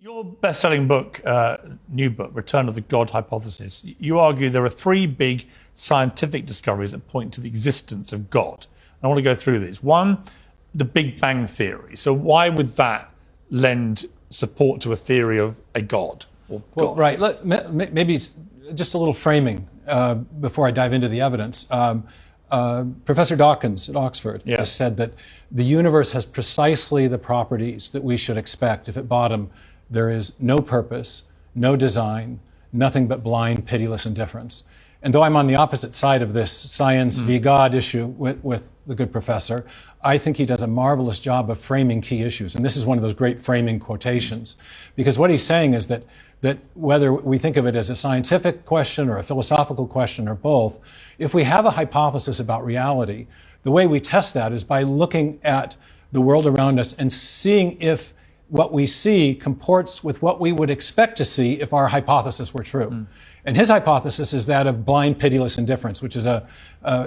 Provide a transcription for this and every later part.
Your best-selling book, new book, Return of the God Hypothesis, you argue there are three big scientific discoveries that point to the existence of God. I want to go through these. One, the Big Bang Theory. So why would that lend support to a theory of a God? Or God? Well, right. Maybe just a little framing before I dive into the evidence. Professor Dawkins at Oxford has said that the universe has precisely the properties that we should expect if at bottom there is no purpose, no design, nothing but blind, pitiless indifference. And though I'm on the opposite side of this science v. God issue with the good professor, I think he does a marvelous job of framing key issues. And this is one of those great framing quotations. Because what he's saying is that whether we think of it as a scientific question or a philosophical question or both, if we have a hypothesis about reality, the way we test that is by looking at the world around us and seeing if what we see comports with what we would expect to see if our hypothesis were true. And his hypothesis is that of blind, pitiless indifference, which is a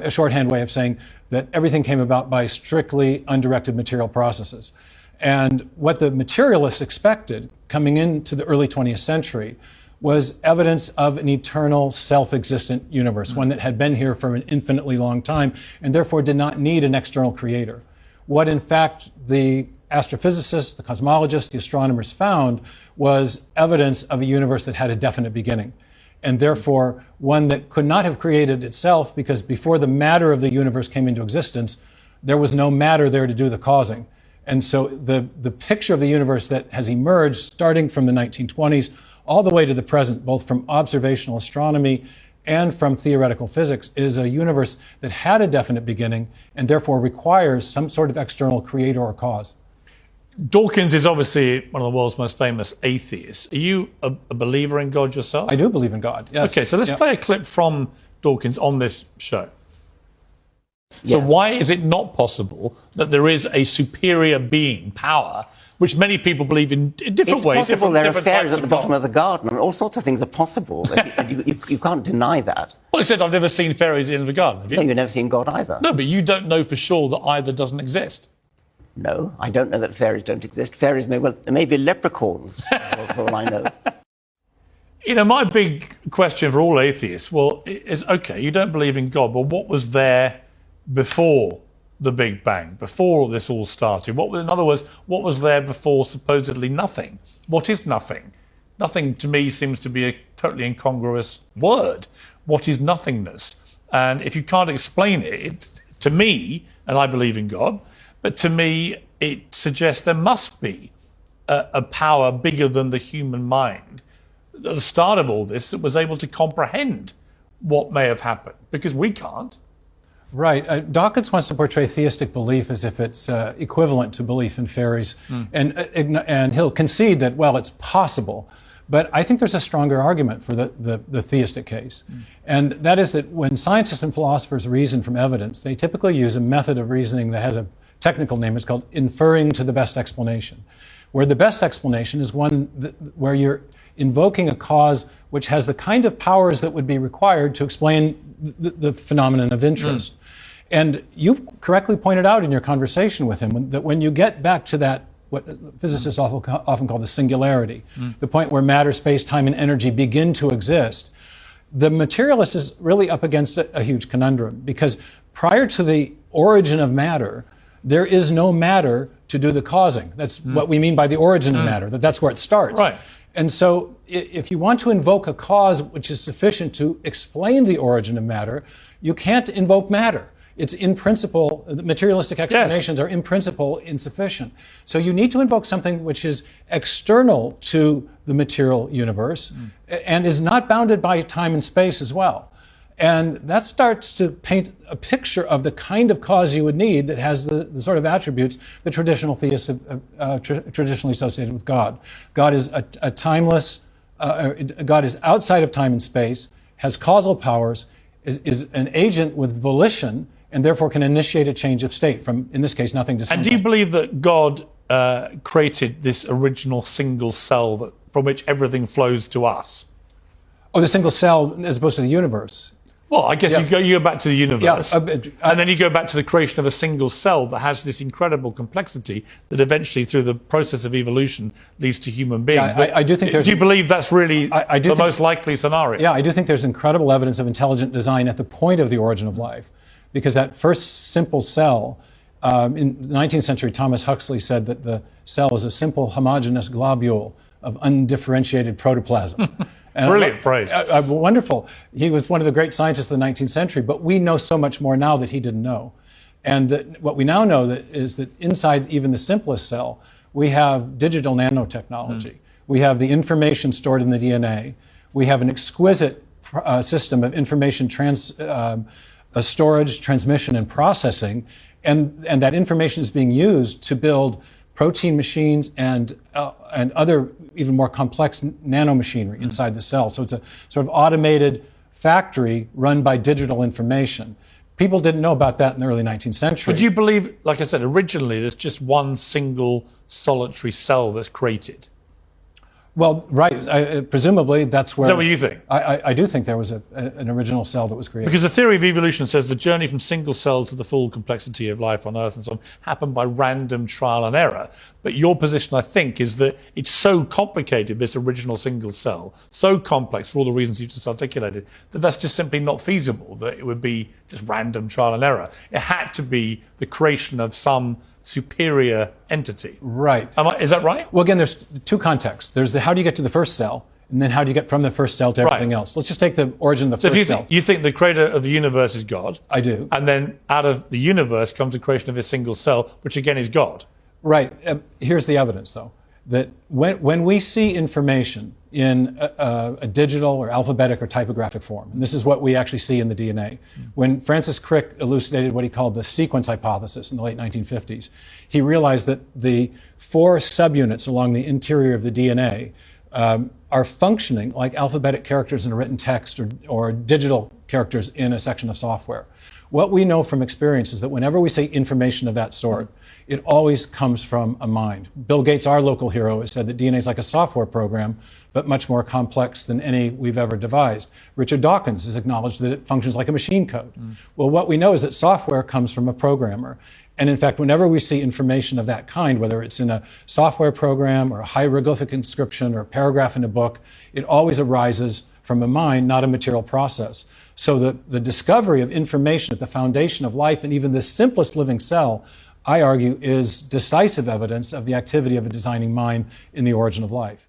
shorthand way of saying that everything came about by strictly undirected material processes. And what the materialists expected coming into the early 20th century was evidence of an eternal, self-existent universe, one that had been here for an infinitely long time and therefore did not need an external creator. What in fact the astrophysicists, the cosmologists, the astronomers found was evidence of a universe that had a definite beginning, and therefore one that could not have created itself, because before the matter of the universe came into existence, there was no matter there to do the causing. And so the picture of the universe that has emerged starting from the 1920s all the way to the present, both from observational astronomy and from theoretical physics, is a universe that had a definite beginning and therefore requires some sort of external creator or cause. Dawkins is obviously one of the world's most famous atheists. Are you a believer in God yourself? I do believe in God, yes. Okay, so let's play a clip from Dawkins on this show. So why is it not possible that there is a superior being, power, which many people believe in different ways? It's possible there are fairies at the bottom of the garden. I mean, all sorts of things are possible. You can't deny that. Well, except I've never seen fairies in the garden, have you? No, you've never seen God either. No, but you don't know for sure that either doesn't exist. No, I don't know that fairies don't exist. Fairies may be leprechauns, for all I know. You know, my big question for all atheists, is, okay, you don't believe in God, but what was there before the Big Bang, before this all started? In other words, what was there before supposedly nothing? What is nothing? Nothing to me seems to be a totally incongruous word. What is nothingness? And if you can't explain it, to me, and I believe in God, but to me, it suggests there must be a power bigger than the human mind at the start of all this that was able to comprehend what may have happened, because we can't. Right. Dawkins wants to portray theistic belief as if it's equivalent to belief in fairies, and he'll concede that, well, it's possible. But I think there's a stronger argument for the theistic case. And that is that when scientists and philosophers reason from evidence, they typically use a method of reasoning that has a technical name. It's called inferring to the best explanation, where the best explanation is one where you're invoking a cause which has the kind of powers that would be required to explain the phenomenon of interest. And you correctly pointed out in your conversation with him that when you get back to that, what physicists often call the singularity, the point where matter, space, time, and energy begin to exist, the materialist is really up against a huge conundrum, because prior to the origin of matter, there is no matter to do the causing. That's what we mean by the origin of matter, that's where it starts. Right. And so if you want to invoke a cause which is sufficient to explain the origin of matter, you can't invoke matter. It's in principle, the materialistic explanations are in principle insufficient. So you need to invoke something which is external to the material universe and is not bounded by time and space as well. And that starts to paint a picture of the kind of cause you would need that has the sort of attributes the traditional theists have traditionally associated with God. God is a timeless, God is outside of time and space, has causal powers, is an agent with volition, and therefore can initiate a change of state from, in this case, nothing to something. And do you believe that God created this original single cell from which everything flows to us? Oh, the single cell as opposed to the universe. Well, I guess you go back to the universe, and then you go back to the creation of a single cell that has this incredible complexity that eventually, through the process of evolution, leads to human beings. I do think do you believe that's really the most likely scenario? Yeah, I do think there's incredible evidence of intelligent design at the point of the origin of life, because that first simple cell, in the 19th century, Thomas Huxley said that the cell is a simple homogeneous globule of undifferentiated protoplasm. Brilliant phrase. Wonderful. He was one of the great scientists of the 19th century, but we know so much more now that he didn't know. And what we now know is that inside even the simplest cell, we have digital nanotechnology. We have the information stored in the DNA. We have an exquisite system of information storage, transmission, and processing. And that information is being used to build protein machines and other even more complex nanomachinery inside the cell. So it's a sort of automated factory run by digital information. People didn't know about that in the early 19th century. But do you believe, like I said, originally there's just one single solitary cell that's created? Well, right. Presumably, that's where... Is that what you think? I do think there was an original cell that was created. Because the theory of evolution says the journey from single cell to the full complexity of life on Earth and so on happened by random trial and error. But your position, I think, is that it's so complicated, this original single cell, so complex for all the reasons you just articulated, that that's just simply not feasible, that it would be just random trial and error. It had to be the creation of some superior entity. Right. Is that right? Well, again, there's two contexts. There's the how do you get to the first cell, and then how do you get from the first cell to everything else. Let's just take the origin of the first cell. You think the creator of the universe is God? I do. And then out of the universe comes the creation of a single cell, which again is God. Right. Here's the evidence, though, that when we see information in a digital or alphabetic or typographic form, and this is what we actually see in the DNA. When Francis Crick elucidated what he called the sequence hypothesis in the late 1950s, he realized that the 4 subunits along the interior of the DNA are functioning like alphabetic characters in a written text or digital characters in a section of software. What we know from experience is that whenever we say information of that sort, it always comes from a mind. Bill Gates, our local hero, has said that DNA is like a software program, but much more complex than any we've ever devised. Richard Dawkins has acknowledged that it functions like a machine code. Well, what we know is that software comes from a programmer. And in fact, whenever we see information of that kind, whether it's in a software program or a hieroglyphic inscription or a paragraph in a book, it always arises from a mind, not a material process. So the discovery of information at the foundation of life and even the simplest living cell, I argue, is decisive evidence of the activity of a designing mind in the origin of life.